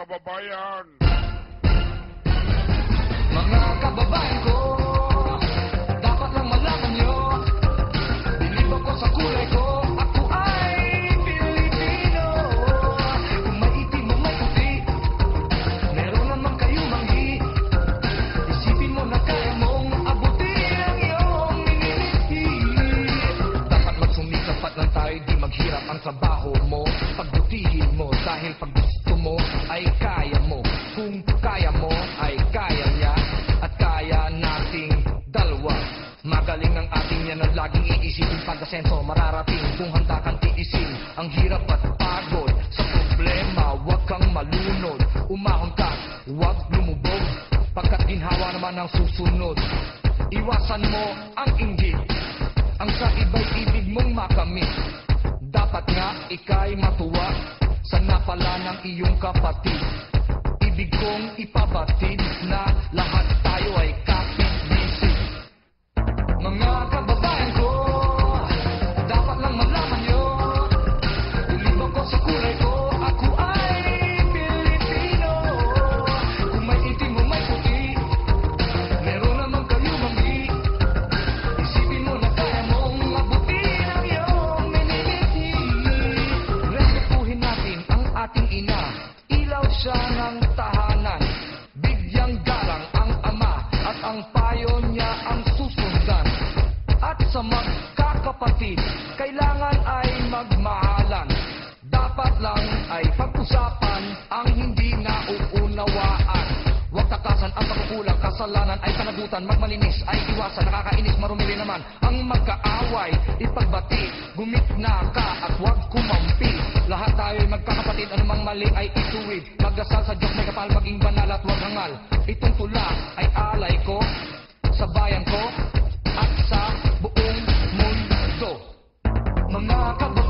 kababayan. Mga kababayan ko, dapat lang malaman nyo, bilib ako sa kulay ko, ako ay Pilipino. Kung may itim o may puti, meron naman kayo manghi. Isipin mo na kaya mong abutin ang iyong miniliti. Dapat magsumikap at lang tayo, di maghirap ang trabaho mo. Pagbutihin mo dahil pag gusto mo ay kaya mo. Kung kaya mo ay kaya niya at kaya nating dalawa. Magaling ang ating yan at laging iisipin pag-asenso mararating kung handa kang tiisin ang hirap at pagod sa problema. Huwag kang malunod, umahon ka, huwag lumubog pagkat ginhawa naman ang susunod. Iwasan mo ang inggit, ang sa iba'y ibig mong makamit. Dapat nga ika'y matuwa sa napala ng iyong kapatid. Ibig kong ipabatid na lahat tayo ay kapit-bisig. Mga kababayan ko, dapat lang malaman nyo, bilib ako sa kulay ko, ako ay Pilipino. Kung may itim o may puti, meron naman kayo manghi. Isipin mo na kaya mong abutin ang iyong miniliti. Respetuhin natin ang ating ina, ilaw siya ng tahanan. Bigyang galang ang ama at ang payo niya ang susundan. At sa magkakapatid, kailangan ay magmahalan. Dapat lang ay pag-usapan ang hindi nauunawaan. Huwag takasan ang pagkukulang, kasalanan ay panagutan. Magmalinis ay iwasan, nakakainis, marumili naman ang magkaaway. Ipagbati, gumitna ka at huwag kumampi. Lahat tayo ay magkakapatid, anumang mali ay ituwid. Magdasal sa Diyos, may kapal, maging banal at huwag hangal. Itong tula ay alay ko sa bayan ko at sa buong mundo. Mga kababayan